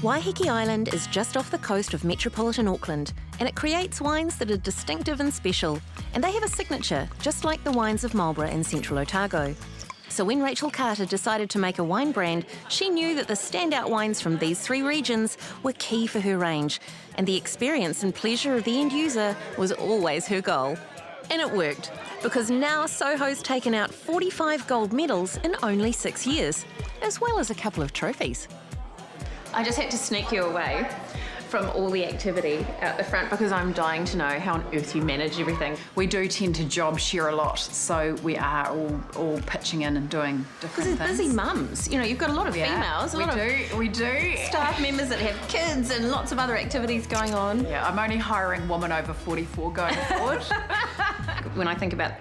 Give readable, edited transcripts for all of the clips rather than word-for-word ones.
Waiheke Island is just off the coast of metropolitan Auckland, and it creates wines that are distinctive and special. And they have a signature, just like the wines of Marlborough and Central Otago. So when Rachel Carter decided to make a wine brand, she knew that the standout wines from these three regions were key for her range, and the experience and pleasure of the end user was always her goal. And it worked, because now Soho's taken out 45 gold medals in only 6 years, as well as a couple of trophies. I just had to sneak you away from all the activity out the front because I'm dying to know how on earth you manage everything. We do tend to job share a lot, so we are all pitching in and doing different things. Because there's busy mums. You know, you've got a lot of females. We do. Staff members that have kids and lots of other activities going on. Yeah, I'm only hiring women over 44 going forward. When I think about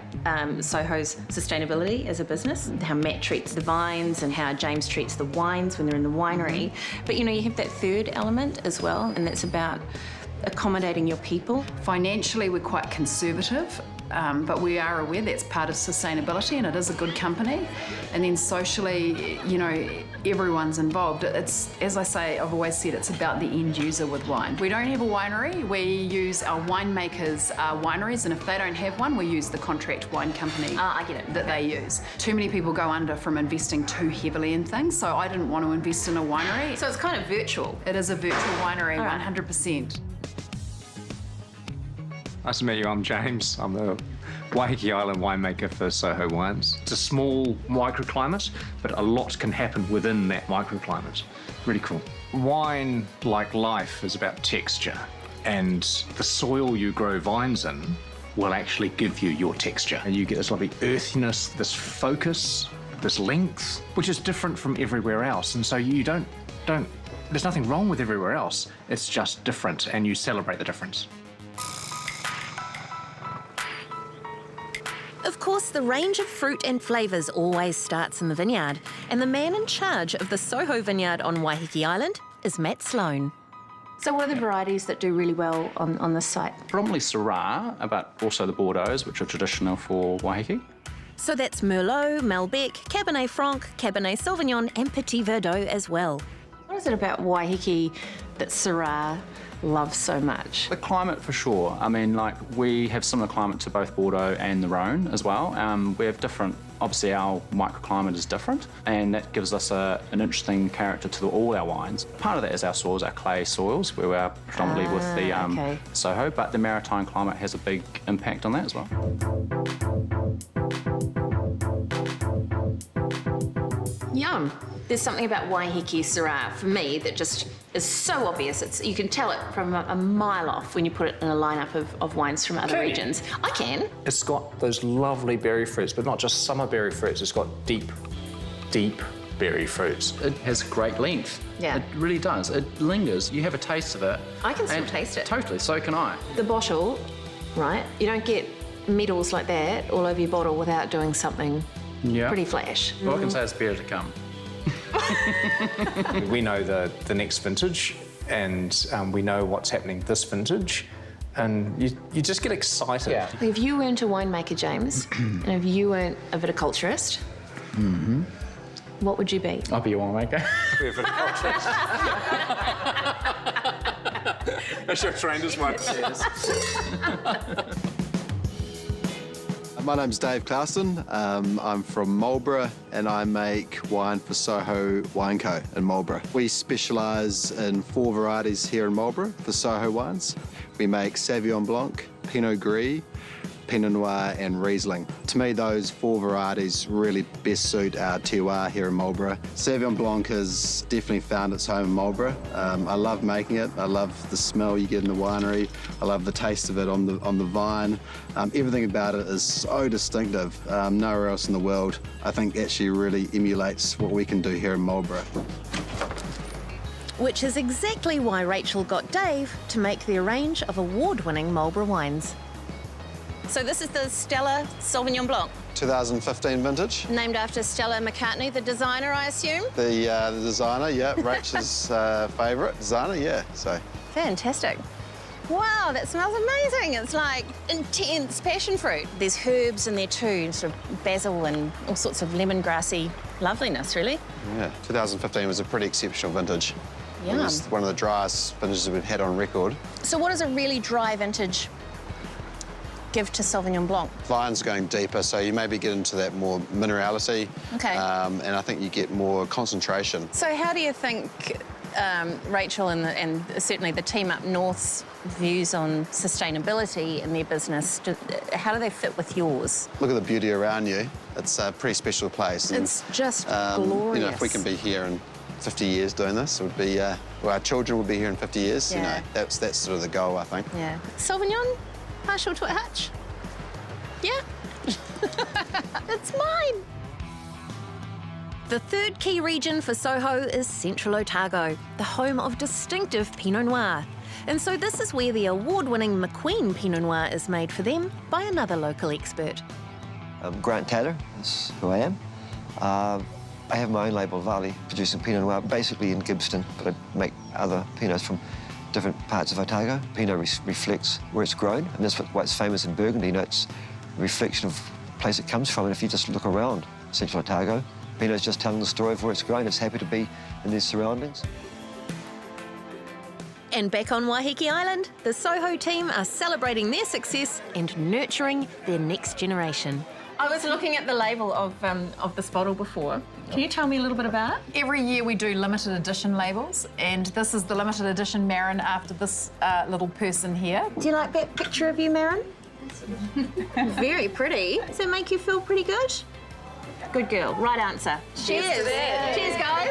Soho's sustainability as a business, how Matt treats the vines and how James treats the wines when they're in the winery. But, you know, you have that third element as well, and that's about accommodating your people. Financially, we're quite conservative, but we are aware that's part of sustainability, and it is a good company. And then socially, you know, everyone's involved. It's, as I say, I've always said, it's about the end user with wine. We don't have a winery. We use our winemakers' wineries, and if they don't have one, we use the contract wine company I get it. that they use. Too many people go under from investing too heavily in things, so I didn't want to invest in a winery. So it's kind of virtual. It is a virtual winery, 100%. Nice to meet you. I'm James. I'm the Waiheke Island winemaker for Soho Wines. It's a small microclimate, but a lot can happen within that microclimate. Really cool. Wine, like life, is about texture, and the soil you grow vines in will actually give you your texture. And you get this lovely earthiness, this focus, this length, which is different from everywhere else. And so you don't there's nothing wrong with everywhere else. It's just different, and you celebrate the difference. Of course, the range of fruit and flavours always starts in the vineyard, and the man in charge of the Soho vineyard on Waiheke Island is Matt Sloan. So what are the varieties that do really well on this site? Predominantly Syrah, but also the Bordeaux's, which are traditional for Waiheke. So that's Merlot, Malbec, Cabernet Franc, Cabernet Sauvignon and Petit Verdot as well. What is it about Waiheke that Syrah loves so much? The climate, for sure. I mean, like, we have similar climate to both Bordeaux and the Rhone as well. We have different, obviously our microclimate is different, and that gives us an interesting character to all our wines. Part of that is our soils, our clay soils, where we are predominantly with the Soho, but the maritime climate has a big impact on that as well. Yum. There's something about Waiheke Syrah for me that just is so obvious. You can tell it from a mile off when you put it in a lineup of wines from other regions. I can. It's got those lovely berry fruits, but not just summer berry fruits. It's got deep, deep berry fruits. It has great length. Yeah. It really does. It lingers. You have a taste of it. I can still taste it. Totally, so can I. The bottle, right? You don't get medals like that all over your bottle without doing something pretty flash. Well, I can say it's better to come. We know the next vintage, and we know what's happening this vintage, and you just get excited. Yeah. If you weren't a winemaker, James, and if you weren't a viticulturist, what would you be? I'll be a winemaker. Be a viticulturist. That's your trained as one. My name's Dave Clausen. I'm from Marlborough, and I make wine for Soho Wine Co. in Marlborough. We specialise in 4 varieties here in Marlborough for Soho Wines. We make Sauvignon Blanc, Pinot Gris, Pinot Noir and Riesling. To me, those 4 varieties really best suit our terroir here in Marlborough. Sauvignon Blanc has definitely found its home in Marlborough. I love making it. I love the smell you get in the winery. I love the taste of it on the vine. Everything about it is so distinctive. Nowhere else in the world, I think, actually really emulates what we can do here in Marlborough. Which is exactly why Rachel got Dave to make their range of award-winning Marlborough wines. So this is the Stella Sauvignon Blanc. 2015 vintage. Named after Stella McCartney, the designer, I assume? The designer, yeah, Rachel's favourite designer, yeah. So fantastic. Wow, that smells amazing. It's like intense passion fruit. There's herbs in there too, sort of basil and all sorts of lemongrassy loveliness, really. Yeah, 2015 was a pretty exceptional vintage. Yum. It's one of the driest vintages we've had on record. So what does a really dry vintage give to Sauvignon Blanc? Vine's going deeper, so you maybe get into that more minerality. Okay. And I think you get more concentration. So how do you think Rachel and certainly the team up north's views on sustainability in their business, how do they fit with yours? Look at the beauty around you. It's a pretty special place. And, It's just glorious. You know, if we can be here in 50 years doing this, it would be, well, our children will be here in 50 years. Yeah. You know, that's sort of the goal, I think. Yeah. Sauvignon, partial to a hutch? Yeah. It's mine. The third key region for Soho is Central Otago, the home of distinctive Pinot Noir. And so this is where the award-winning McQueen Pinot Noir is made for them by another local expert. Grant Taylor is who I am. I have my own label, Valley, producing Pinot Noir, basically in Gibbston, but I make other Pinots from different parts of Otago. Pinot reflects where it's grown, and that's why it's famous in Burgundy. You know, it's a reflection of the place it comes from, and if you just look around Central Otago, Pinot's just telling the story of where it's grown. It's happy to be in these surroundings. And back on Waiheke Island, the Soho team are celebrating their success and nurturing their next generation. I was looking at the label of this bottle before. Can you tell me a little bit about it? Every year we do limited edition labels, and this is the limited edition Marin after this little person here. Do you like that picture of you, Marin? Very pretty. Does it make you feel pretty good? Good girl. Right answer. Cheers. Cheers, guys.